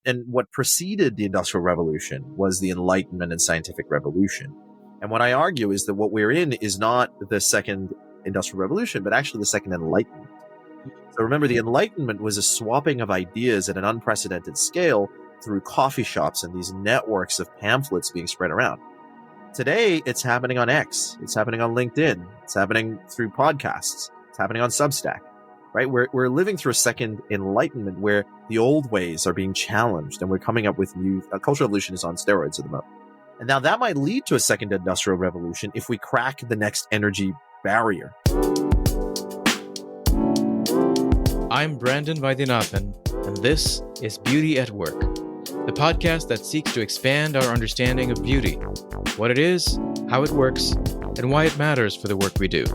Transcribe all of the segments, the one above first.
And what preceded the Industrial Revolution was the Enlightenment and Scientific Revolution. And what I argue is that what we're in is not the second Industrial Revolution, but actually the second Enlightenment. So remember, the Enlightenment was a swapping of ideas at an unprecedented scale through coffee shops and these networks of pamphlets being spread around. Today, it's happening on X. It's happening on LinkedIn. It's happening through podcasts. It's happening on Substack, right? We're living through a second Enlightenment where the old ways are being challenged and we're coming up with new cultural evolution is on steroids at the moment. And now that might lead to a second industrial revolution if we crack the next energy barrier. I'm Brandon Vaidyanathan, and this is Beauty at Work, the podcast that seeks to expand our understanding of beauty, what it is, how it works, and why it matters for the work we do.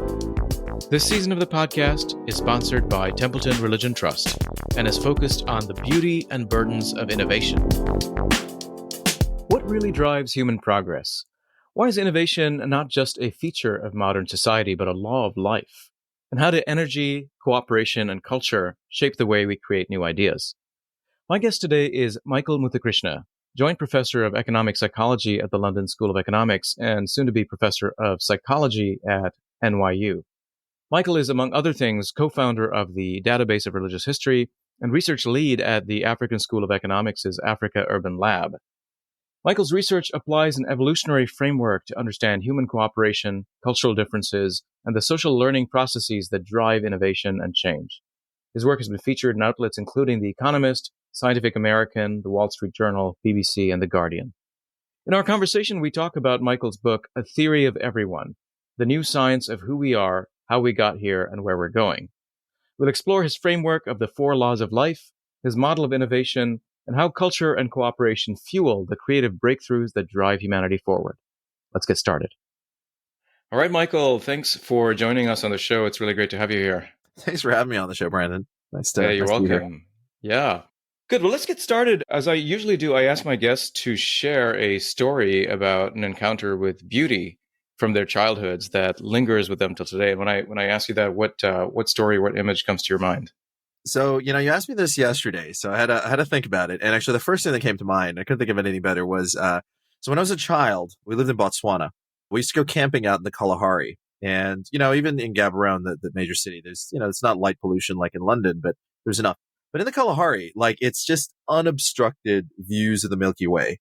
This season of the podcast is sponsored by Templeton Religion Trust and is focused on the beauty and burdens of innovation. What really drives human progress? Why is innovation not just a feature of modern society, but a law of life? And how do energy, cooperation, and culture shape the way we create new ideas? My guest today is Michael Muthukrishna, Joint Professor of Economic Psychology at the London School of Economics and soon-to-be Professor of Psychology at NYU. Michael is, among other things, co-founder of the Database of Religious History and research lead at the African School of Economics' Africa Urban Lab. Michael's research applies an evolutionary framework to understand human cooperation, cultural differences, and the social learning processes that drive innovation and change. His work has been featured in outlets including The Economist, Scientific American, The Wall Street Journal, BBC, and The Guardian. In our conversation, we talk about Michael's book, A Theory of Everyone, the new science of who we are, how we got here, and where we're going. We'll explore his framework of the 4 laws of life, his model of innovation, and how culture and cooperation fuel the creative breakthroughs that drive humanity forward. Let's get started. All right, Michael, thanks for joining us on the show. It's really great to have you here. Thanks for having me on the show, Brandon. You're welcome. Yeah. Good. Well, let's get started. As I usually do, I ask my guests to share a story about an encounter with beauty from their childhoods that lingers with them till today. When I ask you that, what story, what image comes to your mind? So, you asked me this yesterday, so I had to think about it. And actually, the first thing that came to mind, I couldn't think of anything better, was so when I was a child, we lived in Botswana. We used to go camping out in the Kalahari. And, even in Gaborone, the major city, there's, it's not light pollution like in London, but there's enough. But in the Kalahari, it's just unobstructed views of the Milky Way.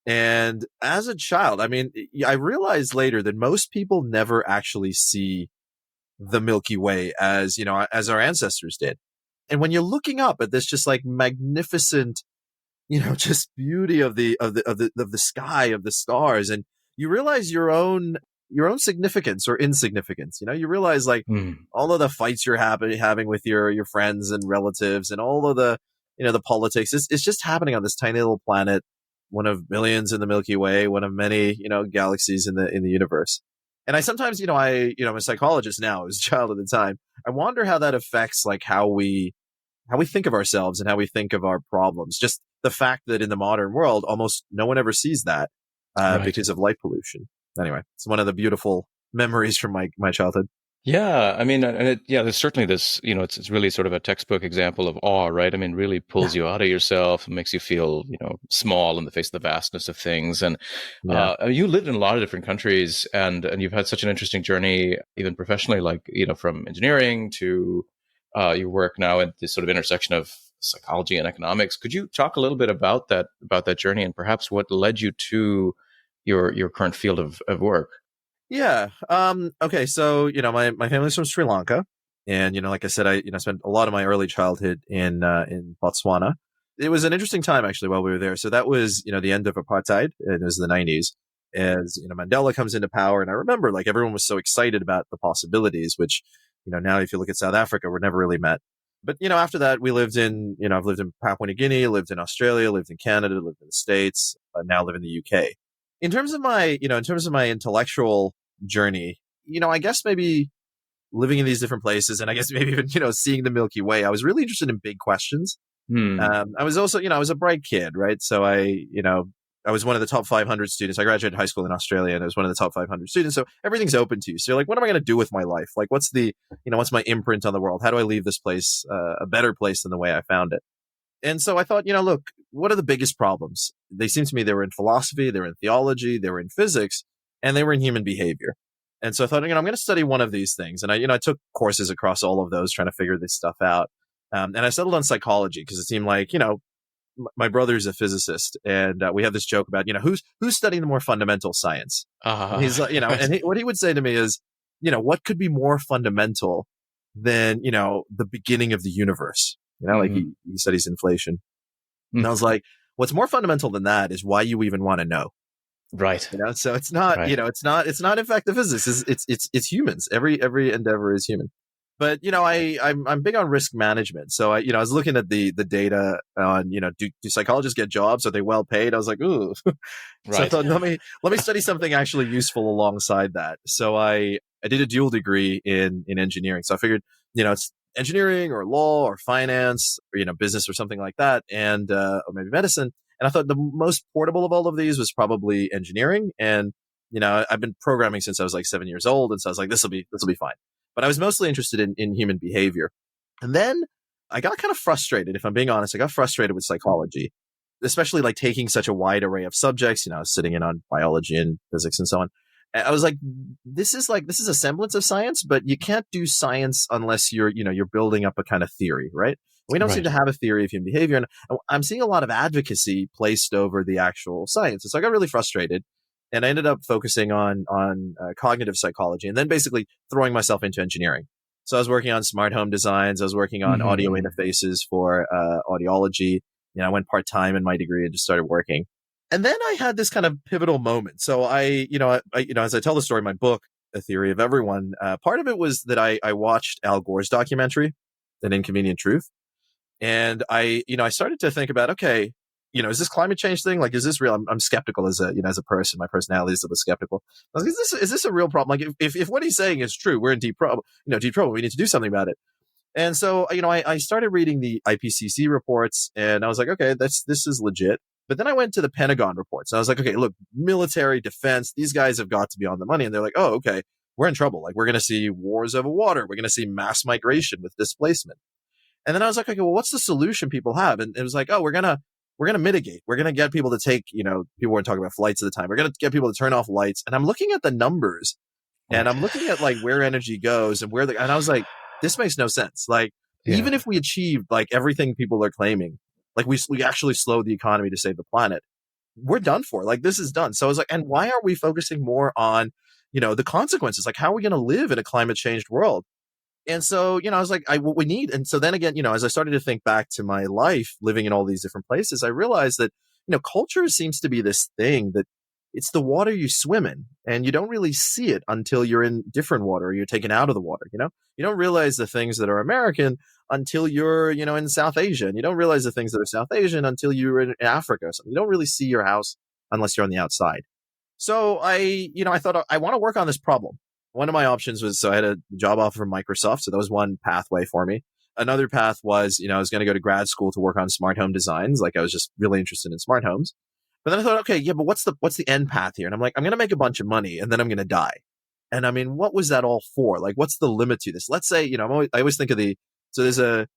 And as a child, I realized later that most people never actually see the Milky Way as our ancestors did. And when you're looking up at this just magnificent, just beauty of the sky, of the stars, and you realize your own significance or insignificance. You realize all of the fights you're having with your friends and relatives, and all of the the politics. It's just happening on this tiny little planet, one of billions in the Milky Way, one of many galaxies in the universe. And I sometimes, I'm a psychologist now, as a child at the time. I wonder how that affects how we think of ourselves and how we think of our problems. Just the fact that in the modern world, almost no one ever sees that Right. because of light pollution. Anyway, it's one of the beautiful memories from my childhood. Yeah, there's certainly this, it's really sort of a textbook example of awe, right? Really pulls you out of yourself and makes you feel, small in the face of the vastness of things. And you lived in a lot of different countries, and you've had such an interesting journey, even professionally, from engineering to your work now at this sort of intersection of psychology and economics. Could you talk a little bit about that journey and perhaps what led you to your current field of work? Yeah. Okay. So, my family's from Sri Lanka, and, like I said, I spent a lot of my early childhood in Botswana. It was an interesting time actually while we were there. So that was, the end of apartheid, and it was the 90s, as, Mandela comes into power. And I remember everyone was so excited about the possibilities, which, now if you look at South Africa, we're never really met. But, after that, we lived in, I've lived in Papua New Guinea, lived in Australia, lived in Canada, lived in the States, now live in the UK. In terms of my intellectual journey, I guess maybe living in these different places, and I guess maybe even, seeing the Milky Way, I was really interested in big questions. I was also, I was a bright kid, right? So I was one of the top 500 students. I graduated high school in Australia, and I was one of the top 500 students. So everything's open to you. So you're like, what am I going to do with my life? What's the, what's my imprint on the world? How do I leave this place a better place than the way I found it? And so I thought, look, what are the biggest problems? They seem to me they were in philosophy, they were in theology, they were in physics, and they were in human behavior. And so I thought, I'm going to study one of these things. And I took courses across all of those trying to figure this stuff out. And I settled on psychology because it seemed like, my brother's a physicist, and we have this joke about, who's studying the more fundamental science. And he's like, Right. what he would say to me is, what could be more fundamental than, the beginning of the universe? Like Hmm. he studies inflation. And I was like, what's more fundamental than that is why you even want to know. Right. So it's not, Right. it's not in fact the physics. It's humans. Every endeavor is human. But I'm big on risk management. So I was looking at the data on, do psychologists get jobs? Are they well paid? I was like, ooh. So I Right. thought, let me study something actually useful alongside that. So I did a dual degree in engineering. So I figured, it's engineering or law or finance or, business or something like that, and or maybe medicine. And I thought the most portable of all of these was probably engineering. And I've been programming since I was like 7 years old, and so I was like, this will be fine. But I was mostly interested in human behavior. And then I got kind of frustrated, if I'm being honest. I got frustrated with psychology, especially like taking such a wide array of subjects. I was sitting in on biology and physics and so on. I was like, this is a semblance of science, but you can't do science unless you're building up a kind of theory, right? We don't seem Right. to have a theory of human behavior. And I'm seeing a lot of advocacy placed over the actual science. And so I got really frustrated, and I ended up focusing on cognitive psychology, and then basically throwing myself into engineering. So I was working on smart home designs. I was working on audio Hmm. interfaces for audiology. I went part time in my degree and just started working. And then I had this kind of pivotal moment. So as I tell the story in my book, A Theory of Everyone, part of it was that I watched Al Gore's documentary, An Inconvenient Truth. And I started to think about, okay, is this climate change thing? Like, is this real? I'm skeptical as a person. My personality is a bit skeptical. I was like, is this a real problem? Like, if what he's saying is true, we're in deep trouble. Deep trouble. We need to do something about it. And so, I started reading the IPCC reports, and I was like, okay, this is legit. But then I went to the Pentagon reports, and I was like, okay, look, military defense, these guys have got to be on the money. And they're like, oh, okay, we're in trouble. Like, we're going to see wars over water. We're going to see mass migration with displacement. And then I was like, okay, well, what's the solution people have? And it was like, oh, we're gonna mitigate. We're gonna get people to take, people weren't talking about flights at the time. We're gonna get people to turn off lights. And I'm looking at the numbers, and Right. I'm looking at like where energy goes and and I was like, this makes no sense. Like, Yeah. even if we achieved like everything people are claiming, like we actually slowed the economy to save the planet, we're done for. Like, this is done. So I was like, and why aren't we focusing more on, the consequences? Like, how are we going to live in a climate changed world? And so, I was like, what we need. And so then again, as I started to think back to my life living in all these different places, I realized that, culture seems to be this thing that it's the water you swim in, and you don't really see it until you're in different water or you're taken out of the water. You don't realize the things that are American until you're, in South Asia, and you don't realize the things that are South Asian until you're in Africa or something. You don't really see your house unless you're on the outside. So I thought I want to work on this problem. One of my options was, so I had a job offer from Microsoft. So that was one pathway for me. Another path was, I was going to go to grad school to work on smart home designs. Like, I was just really interested in smart homes. But then I thought, okay, yeah, but what's the end path here? And I'm like, I'm going to make a bunch of money and then I'm going to die. And I mean, what was that all for? Like, what's the limit to this? Let's say, I always think of so there's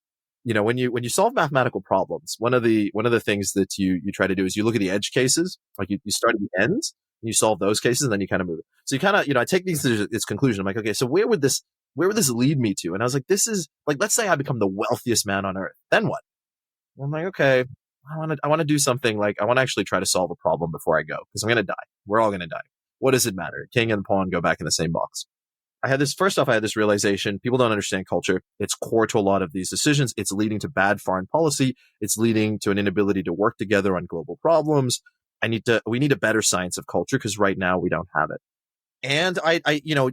when you solve mathematical problems, one of the things that you try to do is you look at the edge cases, like you start at the ends and you solve those cases, and then you kind of move it. So you kind of, I take these to its conclusion. I'm like, okay, so where would this lead me to? And I was like, this is like, let's say I become the wealthiest man on earth. Then what? And I'm like, okay, I want to do something. Like, I want to actually try to solve a problem before I go, because I'm going to die. We're all going to die. What does it matter? King and pawn go back in the same box. I had this realization. People don't understand culture. It's core to a lot of these decisions. It's leading to bad foreign policy. It's leading to an inability to work together on global problems. We need a better science of culture, because right now we don't have it. And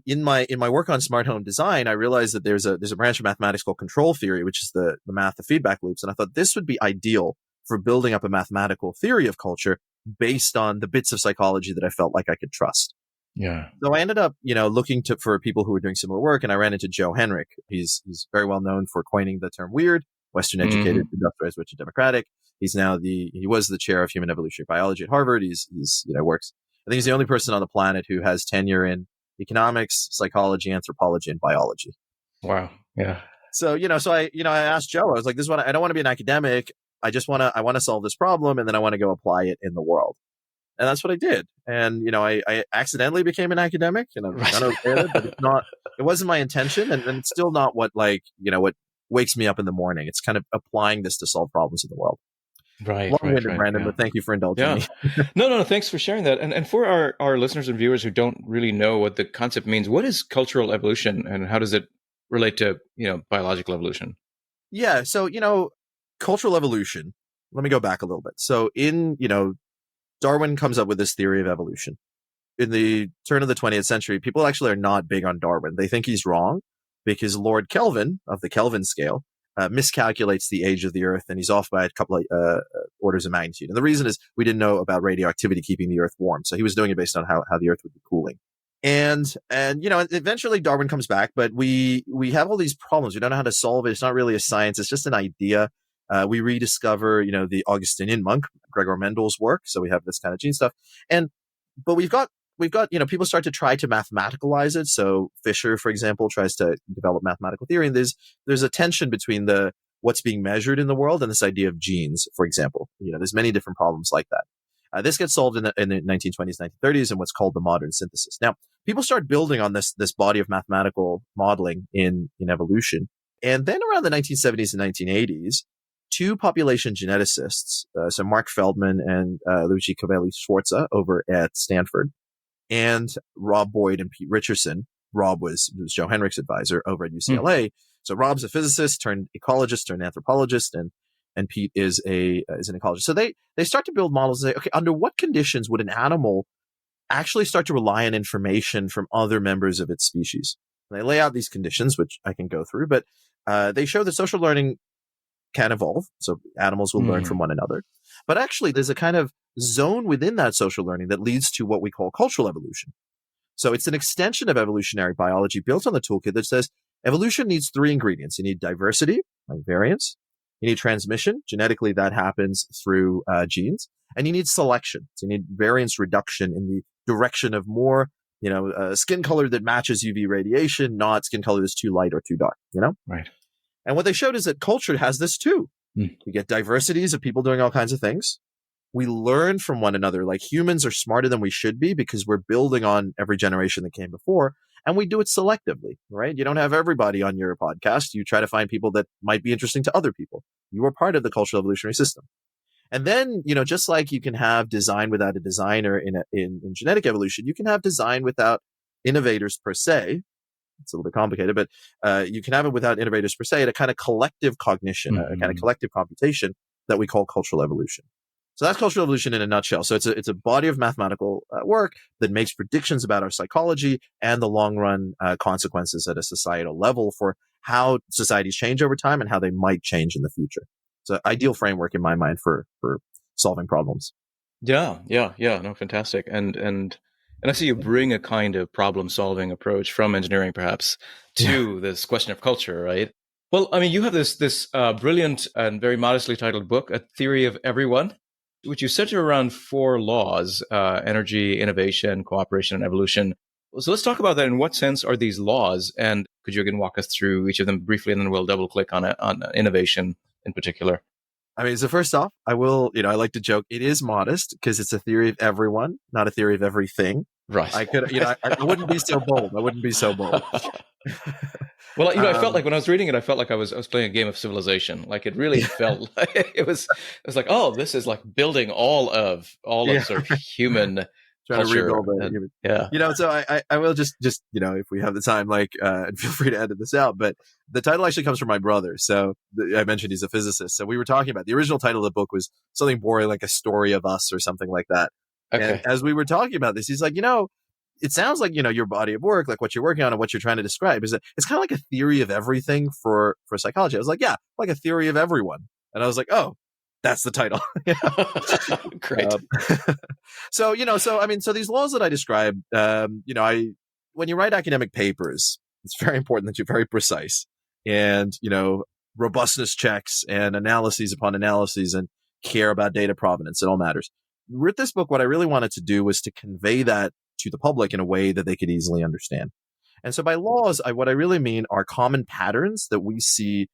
in my work on smart home design, I realized that there's a branch of mathematics called control theory, which is the math of feedback loops. And I thought this would be ideal for building up a mathematical theory of culture based on the bits of psychology that I felt like I could trust. Yeah. So I ended up, looking for people who were doing similar work, and I ran into Joe Henrich. He's very well known for coining the term weird, Western educated, Hmm. industrialized, rich, and democratic. He was the chair of human evolutionary biology at Harvard. He's works. I think he's the only person on the planet who has tenure in economics, psychology, anthropology, and biology. Wow. Yeah. So I asked Joe. I was like, "This is what I don't want to be an academic. I want to solve this problem, and then I want to go apply it in the world. And that's what I did. And, I accidentally became an academic, and I'm Right. kind of okay with it, but it wasn't my intention. And it's still not what, what wakes me up in the morning. It's kind of applying this to solve problems in the world. Long-winded, Right. Brandon, Yeah. but thank you for indulging Yeah. me. No. Thanks for sharing that. And for our listeners and viewers who don't really know what the concept means, what is cultural evolution and how does it relate to, biological evolution? Yeah. So, cultural evolution, let me go back a little bit. So Darwin comes up with this theory of evolution. In the turn of the 20th century, people actually are not big on Darwin. They think he's wrong because Lord Kelvin of the Kelvin scale miscalculates the age of the Earth, and he's off by a couple of orders of magnitude. And the reason is we didn't know about radioactivity keeping the Earth warm, so he was doing it based on how the Earth would be cooling. And eventually Darwin comes back, but we have all these problems. We don't know how to solve it. It's not really a science. It's just an idea. We rediscover, the Augustinian monk, Gregor Mendel's work. So we have this kind of gene stuff. But we've got, people start to try to mathematicalize it. So Fisher, for example, tries to develop mathematical theory. And there's a tension between what's being measured in the world and this idea of genes, for example. There's many different problems like that. This gets solved in the 1920s, 1930s in what's called the modern synthesis. Now, people start building on this body of mathematical modeling in evolution. And then around the 1970s and 1980s, two population geneticists, so Mark Feldman and Luigi Cavalli-Sforza over at Stanford, and Rob Boyd and Pete Richardson. Rob was Joe Henrich's advisor over at UCLA. So Rob's a physicist turned ecologist turned anthropologist, and Pete is an ecologist. So they start to build models and say, okay, under what conditions would an animal actually start to rely on information from other members of its species? And they lay out these conditions, which I can go through, but they show that social learning can evolve. So animals will learn from one another. But actually, there's a kind of zone within that social learning that leads to what we call cultural evolution. So it's an extension of evolutionary biology built on the toolkit that says evolution needs three ingredients. You need diversity, like variance. You need transmission. Genetically, that happens through genes. And you need selection. So you need variance reduction in the direction of more, skin color that matches UV radiation, not skin color that's too light or too dark, Right. And what they showed is that culture has this too. You get diversities of people doing all kinds of things. We learn from one another. Like humans are smarter than we should be because we're building on every generation that came before. And we do it selectively, right? You don't have everybody on your podcast. You try to find people that might be interesting to other people. You are part of the cultural evolutionary system. And then, just like you can have design without a designer in genetic evolution, you can have design without innovators per se. It's a little bit complicated, but you can have it without innovators per se, a kind of collective cognition, a kind of collective computation that we call cultural evolution. So that's cultural evolution in a nutshell. So it's a body of mathematical work that makes predictions about our psychology and the long run consequences at a societal level for how societies change over time and how they might change in the future. It's an ideal framework in my mind for solving problems. Yeah. No, fantastic. And I see you bring a kind of problem solving approach from engineering, perhaps, to this question of culture, right? Well, I mean, you have this brilliant and very modestly titled book, A Theory of Everyone, which you center around four laws: energy, innovation, cooperation, and evolution. So let's talk about that. In what sense are these laws? And could you again walk us through each of them briefly, and then we'll double click on innovation in particular. I mean, so first off, I will, I like to joke, it is modest because it's a theory of everyone, not a theory of everything. Right. I could, I wouldn't be so bold. I wouldn't be so bold. Well, I felt like when I was reading it, I felt like I was playing a game of Civilization. Like it really felt like it was like, oh, this is like building all of sort of human trying culture. to rebuild it. Yeah. So I will just, if we have the time, and feel free to edit this out, but the title actually comes from my brother. So I mentioned he's a physicist. So we were talking about the original title of the book was something boring, like A Story of Us or something like that. Okay. And as we were talking about this, he's like, it sounds like, your body of work, like what you're working on and what you're trying to describe is that it's kind of like a theory of everything for psychology. I was like, yeah, like a theory of everyone. And I was like, oh, that's the title. Great. So these laws that I described, when you write academic papers, it's very important that you're very precise and, robustness checks and analyses upon analyses and care about data provenance. It all matters. With this book, what I really wanted to do was to convey that to the public in a way that they could easily understand. And so by laws, what I really mean are common patterns that we see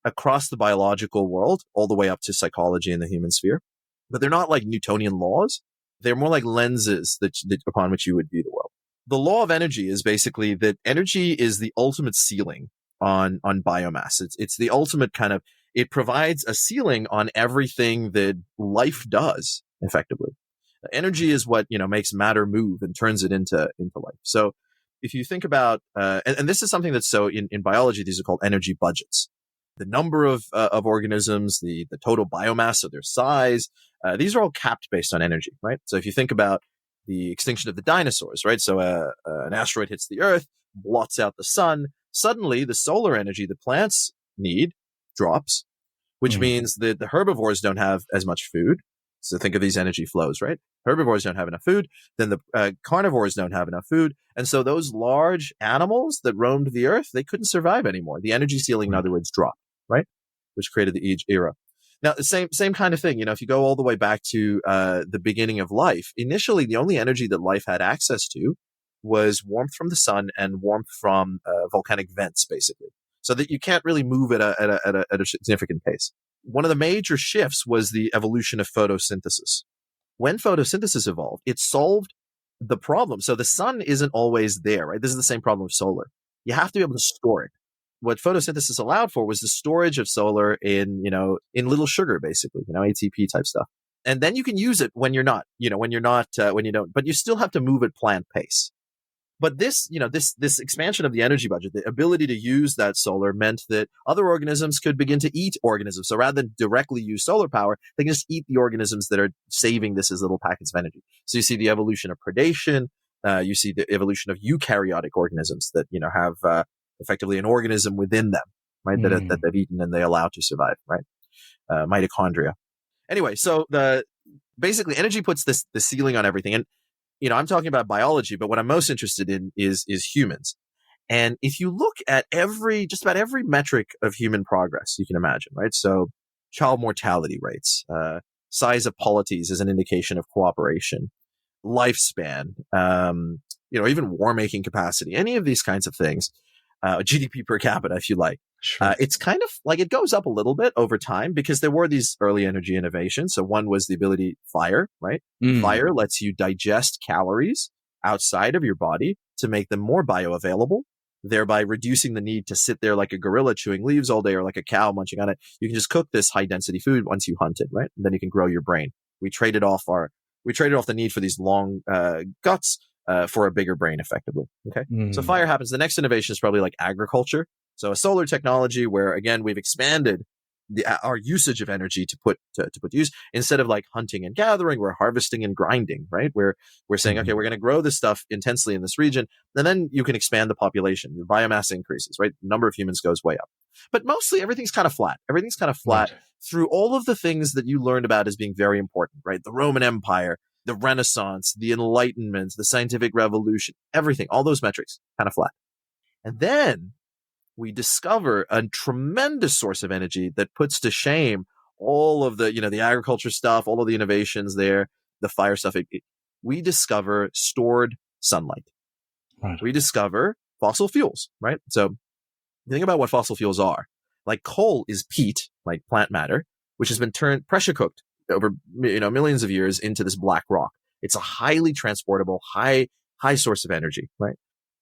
across the biological world, all the way up to psychology in the human sphere. But they're not like Newtonian laws. They're more like lenses that upon which you would view the world. The law of energy is basically that energy is the ultimate ceiling on biomass. It's the ultimate kind of, it provides a ceiling on everything that life does effectively. Energy is what, makes matter move and turns it into life. So if you think about, and this is something that's so in biology, these are called energy budgets. The number of organisms, the total biomass of their size, these are all capped based on energy, right? So if you think about the extinction of the dinosaurs, right? So an asteroid hits the Earth, blots out the sun. Suddenly, the solar energy the plants need drops, which means that the herbivores don't have as much food. So think of these energy flows, right? Herbivores don't have enough food. Then the carnivores don't have enough food. And so those large animals that roamed the earth, they couldn't survive anymore. The energy ceiling, in other words, dropped, right? Which created the Age era. Now, the same kind of thing. If you go all the way back to the beginning of life, initially, the only energy that life had access to was warmth from the sun and warmth from volcanic vents, basically. So that you can't really move at a significant pace. One of the major shifts was the evolution of photosynthesis. When photosynthesis evolved, it solved the problem. So the sun isn't always there, right? This is the same problem with solar. You have to be able to store it. What photosynthesis allowed for was the storage of solar in little sugar, basically, ATP type stuff. And then you can use it when you're not, when you don't, but you still have to move at plant pace. But this expansion of the energy budget, the ability to use that solar meant that other organisms could begin to eat organisms. So rather than directly use solar power, they can just eat the organisms that are saving this as little packets of energy. So you see the evolution of predation. You see the evolution of eukaryotic organisms that, have effectively an organism within them, right? That they've eaten and they allow to survive, right? Mitochondria. Anyway, so basically energy puts the ceiling on everything. And I'm talking about biology, but what I'm most interested in is humans. And if you look at just about every metric of human progress you can imagine, right? So child mortality rates, size of polities as an indication of cooperation, lifespan, even war-making capacity, any of these kinds of things, GDP per capita, if you like. Sure. It's kind of like it goes up a little bit over time because there were these early energy innovations. So one was the ability fire, right? Fire lets you digest calories outside of your body to make them more bioavailable, thereby reducing the need to sit there like a gorilla chewing leaves all day or like a cow munching on it. You can just cook this high density food once you hunt it, right? And then you can grow your brain. We traded off the need for these long guts for a bigger brain, effectively. Okay, so fire happens. The next innovation is probably like agriculture. So a solar technology where, again, we've expanded our usage of energy to put to use. Instead of like hunting and gathering, we're harvesting and grinding, right? We're saying, okay, we're going to grow this stuff intensely in this region, and then you can expand the population. The biomass increases, right? The number of humans goes way up. But mostly everything's kind of flat. Everything's kind of flat through all of the things that you learned about as being very important, right? The Roman Empire, the Renaissance, the Enlightenment, the scientific revolution, everything, all those metrics kind of flat. And then we discover a tremendous source of energy that puts to shame all of the, the agriculture stuff, all of the innovations there, the fire stuff. We discover stored sunlight. Right. We discover fossil fuels, right? So think about what fossil fuels are. Like coal is peat, like plant matter, which has been pressure cooked over, millions of years into this black rock. It's a highly transportable, high source of energy, right?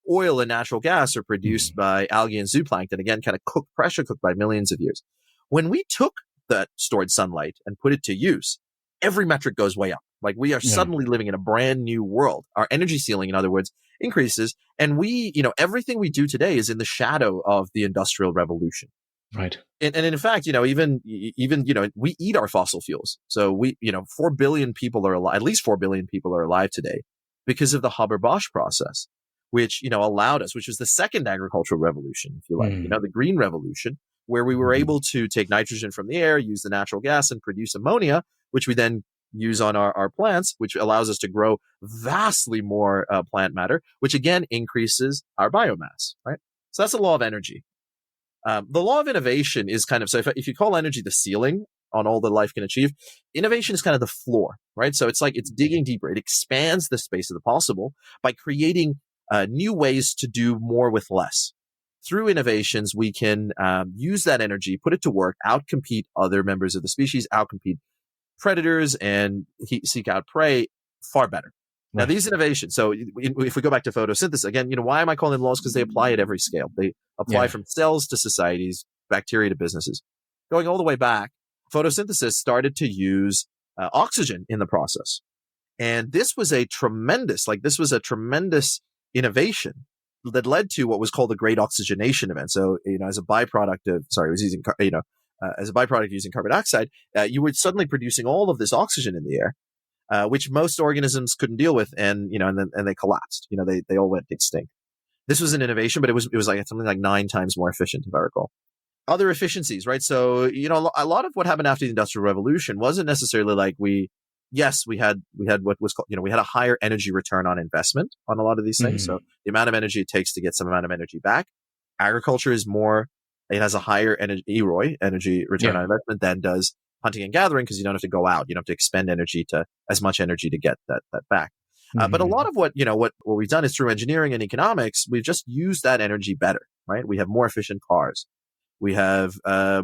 Oil and natural gas are produced by algae and zooplankton, again, kind of pressure cooked by millions of years. When we took that stored sunlight and put it to use, every metric goes way up. Like we are suddenly living in a brand new world. Our energy ceiling, in other words, increases. And we, everything we do today is in the shadow of the Industrial Revolution. Right. And in fact, even, we eat our fossil fuels. So 4 billion people are alive, at least 4 billion people are alive today because of the Haber-Bosch process, which, allowed us, which was the second agricultural revolution, if you like, the Green Revolution, where we were able to take nitrogen from the air, use the natural gas and produce ammonia, which we then use on our plants, which allows us to grow vastly more plant matter, which again increases our biomass, right? So that's the law of energy. The law of innovation is kind of, so if you call energy the ceiling on all that life can achieve, innovation is kind of the floor, right? So it's like it's digging deeper. It expands the space of the possible by creating new ways to do more with less. through innovations, we can use that energy, put it to work, outcompete other members of the species, outcompete predators, and seek out prey far better. Now, Right. these innovations, so if we go back to photosynthesis, again, why am I calling them laws? Because they apply at every scale. They apply Yeah. from cells to societies, bacteria to businesses. Going all the way back, photosynthesis started to use oxygen in the process. And this was a tremendous innovation that led to what was called the Great Oxygenation Event. So, as a byproduct of, sorry, I was using, as a byproduct of using carbon dioxide, you were suddenly producing all of this oxygen in the air, which most organisms couldn't deal with, and and they collapsed. They all went extinct. This was an innovation, but it was like something like 9 times more efficient, if I recall. Other efficiencies, right? So, a lot of what happened after the Industrial Revolution wasn't necessarily like we had what was called, we had a higher energy return on investment on a lot of these things. So the amount of energy it takes to get some amount of energy back. Agriculture it has a higher energy return on investment than does hunting and gathering, because you don't have to go out. You don't have to expend as much energy to get that back. But a lot of what we've done is through engineering and economics, we've just used that energy better, right? We have more efficient cars. We have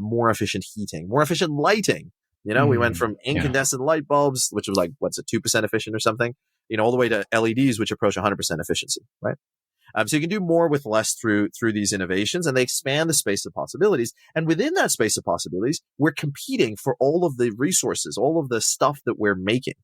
more efficient heating, more efficient lighting. We went from incandescent light bulbs, which was like, what's it, 2% efficient or something, all the way to LEDs, which approach 100% efficiency, right? So you can do more with less through these innovations, and they expand the space of possibilities. And within that space of possibilities, we're competing for all of the resources, all of the stuff that we're making.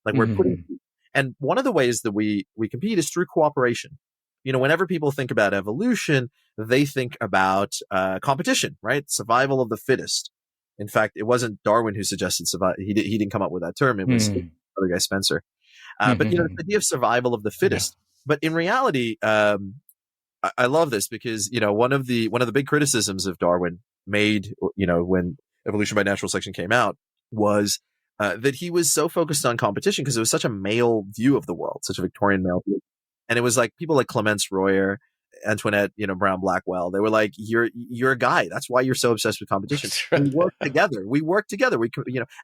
Like we're putting, and one of the ways that we compete is through cooperation. Whenever people think about evolution, they think about competition, right? Survival of the fittest. In fact, it wasn't Darwin who suggested survival. He didn't come up with that term. It was the other guy, Spencer. But the idea of survival of the fittest. But in reality, I love this because one of the big criticisms of Darwin made when Evolution by Natural Selection came out was that he was so focused on competition because it was such a male view of the world, such a Victorian male view. And it was like people like Clemence Royer, Antoinette, Brown Blackwell. They were like, you're a guy. That's why you're so obsessed with competition. Right. We work together.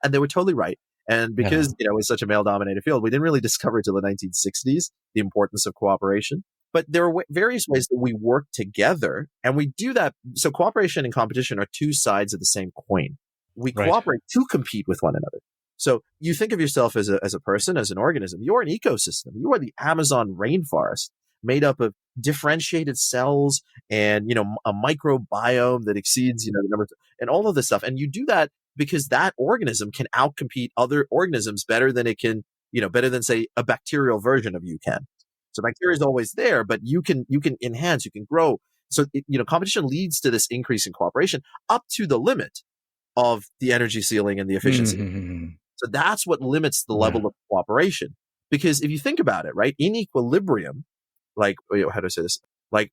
And they were totally right. And because, it was such a male dominated field, we didn't really discover until the 1960s the importance of cooperation. But there are various ways that we work together, and we do that. So cooperation and competition are two sides of the same coin. We cooperate to compete with one another. So you think of yourself as a person, as an organism. You're an ecosystem. You are the Amazon rainforest, made up of differentiated cells and, a microbiome that exceeds, the number and all of this stuff. And you do that because that organism can outcompete other organisms better than it can, better than, say, a bacterial version of you can. So bacteria is always there, but you can enhance, you can grow. So, competition leads to this increase in cooperation up to the limit of the energy ceiling and the efficiency. So that's what limits the level of cooperation. Because if you think about it, right, in equilibrium, like, how do I say this? Like,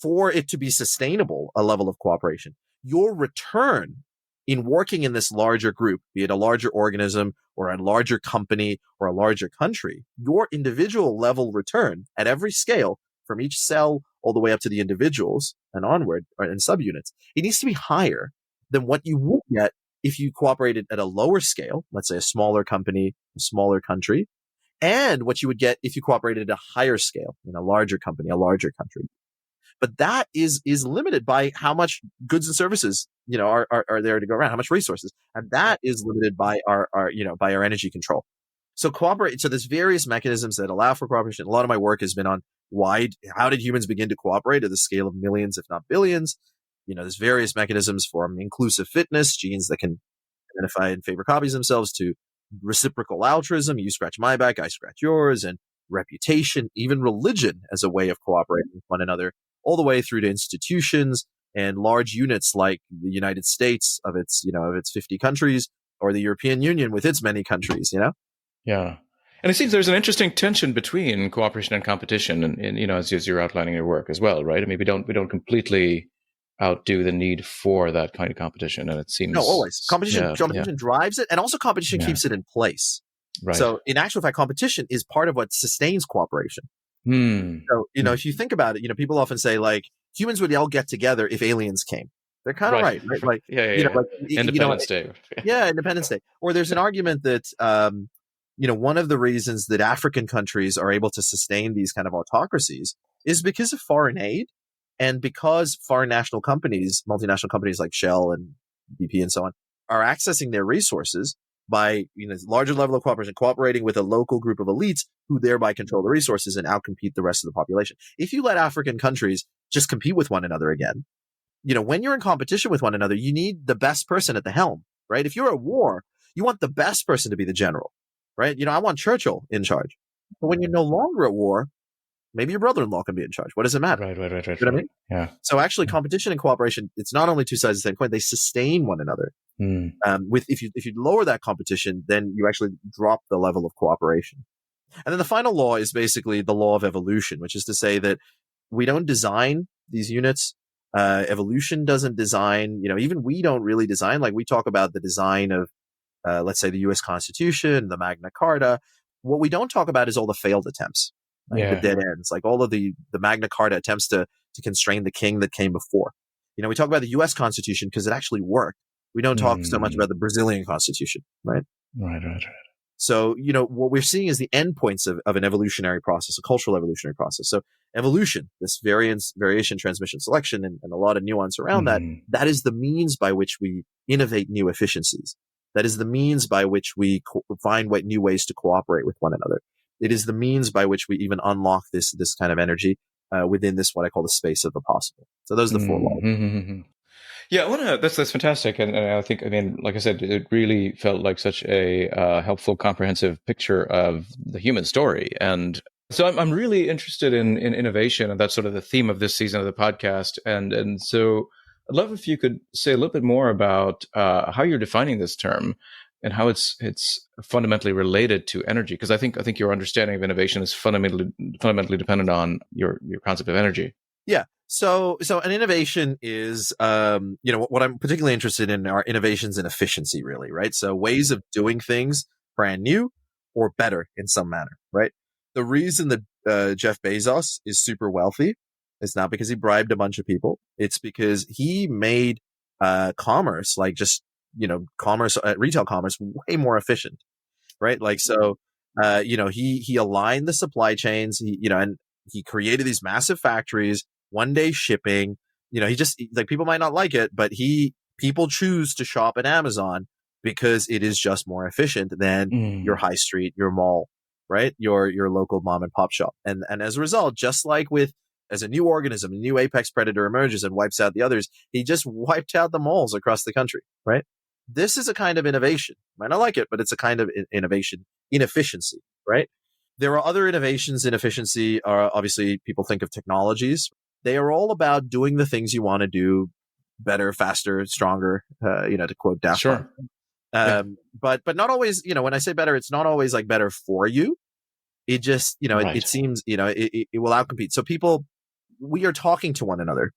for it to be sustainable, a level of cooperation, your return in working in this larger group, be it a larger organism or a larger company or a larger country, your individual level return at every scale, from each cell all the way up to the individuals and onward, or in subunits, it needs to be higher than what you would get if you cooperated at a lower scale, let's say a smaller company, a smaller country, and what you would get if you cooperated at a higher scale in a larger company, a larger country. But that is limited by how much goods and services, are there to go around, how much resources. And that is limited by by our energy control. So there's various mechanisms that allow for cooperation. A lot of my work has been on how did humans begin to cooperate at the scale of millions, if not billions? There's various mechanisms from inclusive fitness, genes that can identify and favor copies themselves, to reciprocal altruism, you scratch my back, I scratch yours, and reputation, even religion as a way of cooperating with one another, all the way through to institutions and large units like the United States of its 50 countries, or the European Union with its many countries, Yeah. And it seems there's an interesting tension between cooperation and competition, and as you're outlining your work as well, right? I mean, we don't completely outdo the need for that kind of competition, and it seems no, always competition drives it, and also competition keeps it in place. Right. So in actual fact, competition is part of what sustains cooperation. So if you think about it, people often say like humans would all get together if aliens came. They're kind of right? Like Independence Day. Independence Day. Or there's an argument that one of the reasons that African countries are able to sustain these kind of autocracies is because of foreign aid. And because foreign national companies, multinational companies like Shell and BP and so on, are accessing their resources by larger level of cooperation, cooperating with a local group of elites who thereby control the resources and outcompete the rest of the population. If you let African countries just compete with one another again, when you're in competition with one another, you need the best person at the helm, right? If you're at war, you want the best person to be the general, right? I want Churchill in charge. But when you're no longer at war, maybe your brother-in-law can be in charge. What does it matter? Right. You know what I mean? Yeah. So actually, competition and cooperation, it's not only two sides of the same coin, they sustain one another. Mm. If you lower that competition, then you actually drop the level of cooperation. And then the final law is basically the law of evolution, which is to say that we don't design these units. Evolution doesn't design, even we don't really design. Like we talk about the design of, let's say, the US Constitution, the Magna Carta. What we don't talk about is all the failed attempts, like the dead ends, like all of the Magna Carta attempts to constrain the king that came before. We talk about the US Constitution because it actually worked. We don't talk so much about the Brazilian Constitution, right? Right. So, what we're seeing is the endpoints of an evolutionary process, a cultural evolutionary process. So evolution, this variation, transmission, selection, and a lot of nuance around that is the means by which we innovate new efficiencies. That is the means by which we find new ways to cooperate with one another. It is the means by which we even unlock this kind of energy within this, what I call the space of the possible. So those are the four laws. Yeah, that's fantastic, and I think, like I said, it really felt like such a helpful, comprehensive picture of the human story, and so I'm really interested in innovation, and that's sort of the theme of this season of the podcast, and so I'd love if you could say a little bit more about how you're defining this term and how it's fundamentally related to energy, because I think your understanding of innovation is fundamentally dependent on your concept of energy. Yeah. So an innovation is, what I'm particularly interested in are innovations in efficiency, really, right? So ways of doing things brand new or better in some manner, right? The reason that Jeff Bezos is super wealthy is not because he bribed a bunch of people. It's because he made commerce, like just, commerce, retail commerce, way more efficient, right? Like, so, he aligned the supply chains, and he created these massive factories, one day shipping. He just, like, people might not like it, but people choose to shop at Amazon because it is just more efficient than your high street, your mall, right? Your local mom and pop shop. And as a result, just like as a new organism, a new apex predator emerges and wipes out the others, he just wiped out the malls across the country, right? This is a kind of innovation. Might not like it, but it's a kind of innovation in efficiency, right? There are other innovations in efficiency. Obviously, people think of technologies. They are all about doing the things you want to do better, faster, stronger, to quote Daft Punk. But not always, when I say better, it's not always like better for you. It just, it seems, it will outcompete. So we are talking to one another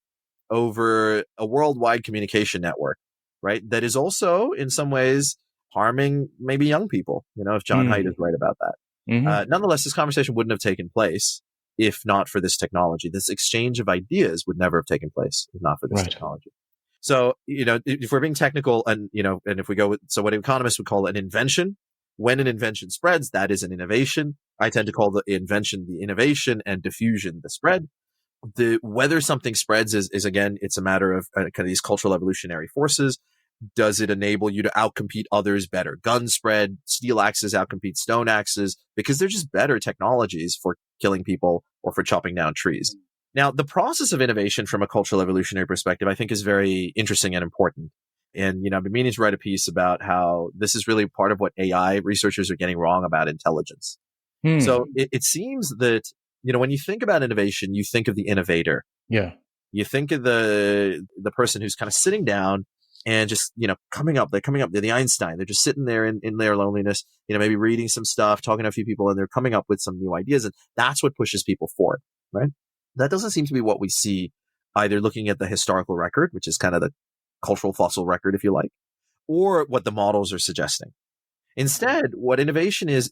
over a worldwide communication network, right? That is also in some ways harming maybe young people, if John Haidt is right about that. Nonetheless, this conversation wouldn't have taken place if not for this technology. This exchange of ideas would never have taken place if not for this technology. So, if we're being technical and if we go with, so what economists would call an invention, when an invention spreads, that is an innovation. I tend to call the invention the innovation and diffusion the spread. Whether something spreads is again, it's a matter of kind of these cultural evolutionary forces. Does it enable you to outcompete others better? Guns spread, steel axes outcompete stone axes because they're just better technologies for killing people or for chopping down trees. Now, the process of innovation from a cultural evolutionary perspective, I think, is very interesting and important. And, I've been meaning to write a piece about how this is really part of what AI researchers are getting wrong about intelligence. So it seems that, when you think about innovation, you think of the innovator. Yeah. You think of the person who's kind of sitting down and just, coming up. They're the Einstein. They're just sitting there in their loneliness, maybe reading some stuff, talking to a few people, and they're coming up with some new ideas. And that's what pushes people forward, right? That doesn't seem to be what we see either looking at the historical record, which is kind of the cultural fossil record, if you like, or what the models are suggesting. Instead, what innovation is,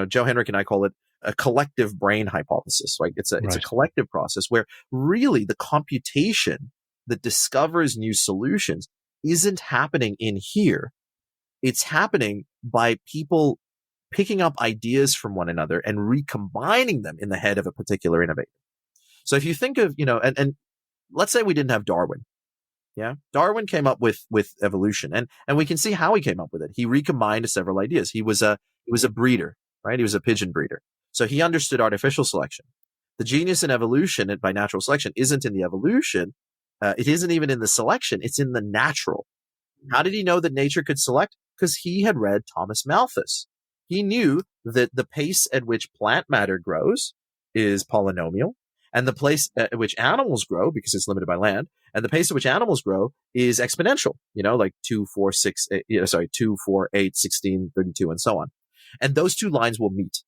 Joe Henrik and I call it a collective brain hypothesis, right? It's a collective process where really the computation that discovers new solutions isn't happening in here. It's happening by people picking up ideas from one another and recombining them in the head of a particular innovator. So if you think of, and let's say we didn't have Darwin. Yeah. Darwin came up with evolution, and we can see how he came up with it. He recombined several ideas. He was a breeder, right? He was a pigeon breeder. So he understood artificial selection. The genius in evolution and by natural selection isn't in the evolution. It isn't even in the selection. It's in the natural. How did he know that nature could select? Because he had read Thomas Malthus. He knew that the pace at which plant matter grows is polynomial, and the place at which animals grow, because it's limited by land, and the pace at which animals grow is exponential, like 2, 4, 6, 2, 4, 8, 16, 32, and so on. And those two lines will meet.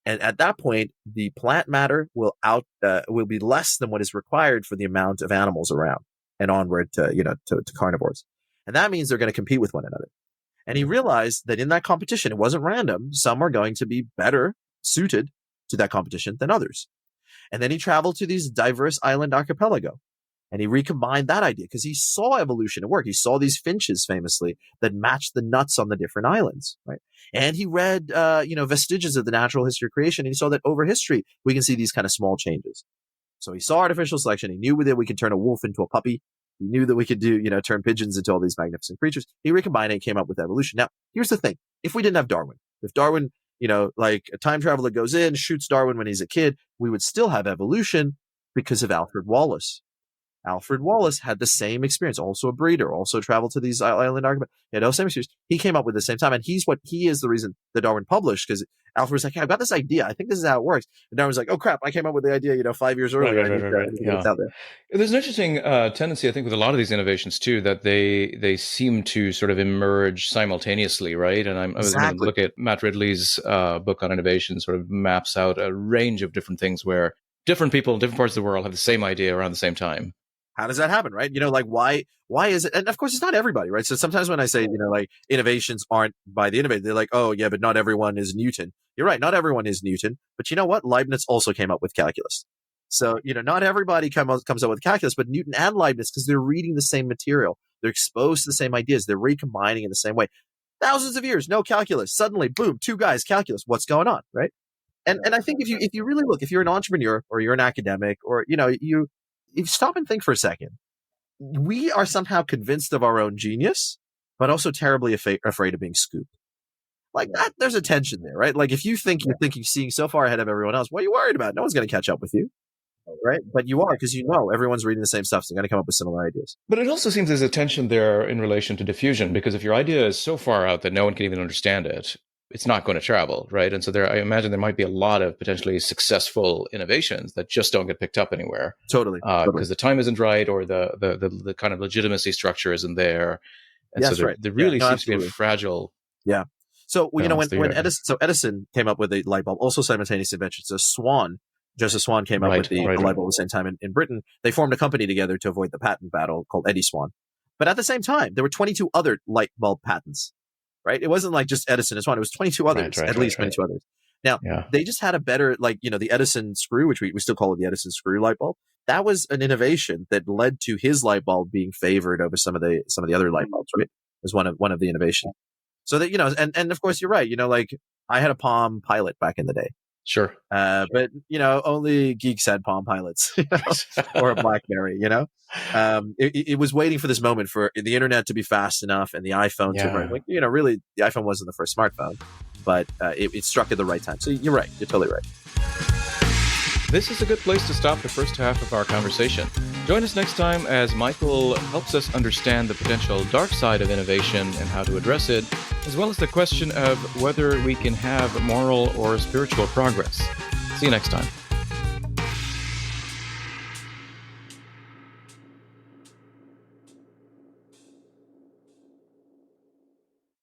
And at that point, the plant matter will be less than what is required for the amount of animals around, and onward to carnivores. And that means they're going to compete with one another. And he realized that in that competition, it wasn't random. Some are going to be better suited to that competition than others. And then he traveled to these diverse island archipelago, and he recombined that idea because he saw evolution at work. He saw these finches famously that matched the nuts on the different islands, right? And he read, vestiges of the natural history of creation, and he saw that over history, we can see these kind of small changes. So he saw artificial selection. He knew that we could turn a wolf into a puppy. He knew that we could turn pigeons into all these magnificent creatures. He recombined it and came up with evolution. Now, here's the thing. If we didn't have Darwin, if Darwin, like a time traveler goes in, shoots Darwin when he's a kid, we would still have evolution because of Alfred Wallace. Alfred Wallace had the same experience, also a breeder, also traveled to these island archipelagos. He had the same experience. He came up with the same time, and he is the reason that Darwin published, because Alfred was like, hey, I've got this idea. I think this is how it works. And Darwin was like, oh crap, I came up with the idea, 5 years earlier. Right. Yeah. Out there. There's an interesting tendency, I think, with a lot of these innovations too, that they seem to sort of emerge simultaneously, right? And I was going to look at Matt Ridley's book on innovation, sort of maps out a range of different things where different people in different parts of the world have the same idea around the same time. How does that happen, right? Why is it? And of course, it's not everybody, right? So sometimes when I say, innovations aren't by the innovator, they're like, oh, yeah, but not everyone is Newton. You're right. Not everyone is Newton. But you know what? Leibniz also came up with calculus. So, not everybody comes up with calculus, but Newton and Leibniz, because they're reading the same material. They're exposed to the same ideas. They're recombining in the same way. Thousands of years, no calculus. Suddenly, boom, two guys, calculus. What's going on, right? And I think if you really look, if you're an entrepreneur or you're an academic or, you stop and think for a second. We are somehow convinced of our own genius, but also terribly afraid of being scooped. Like that, there's a tension there, right? Like if you think you're seeing so far ahead of everyone else, what are you worried about? No one's going to catch up with you, right? But you are, because everyone's reading the same stuff, so they're going to come up with similar ideas. But it also seems there's a tension there in relation to diffusion, because if your idea is so far out that no one can even understand it, it's not going to travel, right? And so I imagine there might be a lot of potentially successful innovations that just don't get picked up anywhere. Totally. Because the time isn't right, or the kind of legitimacy structure isn't there. And yes, so right. there really seems to be a fragile. Yeah. So, when Edison came up with a light bulb, also simultaneous invention. So Joseph Swan came up with the light bulb at the same time in Britain. They formed a company together to avoid the patent battle called Eddy Swan. But at the same time, there were 22 other light bulb patents. Right? It wasn't like just Edison and Swan. It was 22 others, at least 22 others. Now, they just had a better, the Edison screw, which we still call it the Edison screw light bulb. That was an innovation that led to his light bulb being favored over some of the other light bulbs, right? It was one of the innovations. So that, and of course you're right. I had a Palm Pilot back in the day. Sure. But only geeks had Palm Pilots, or a BlackBerry. It was waiting for this moment for the internet to be fast enough and the iPhone to really the iPhone wasn't the first smartphone, but it struck at the right time. So you're right. You're totally right. This is a good place to stop the first half of our conversation. Join us next time as Michael helps us understand the potential dark side of innovation and how to address it, as well as the question of whether we can have moral or spiritual progress. See you next time.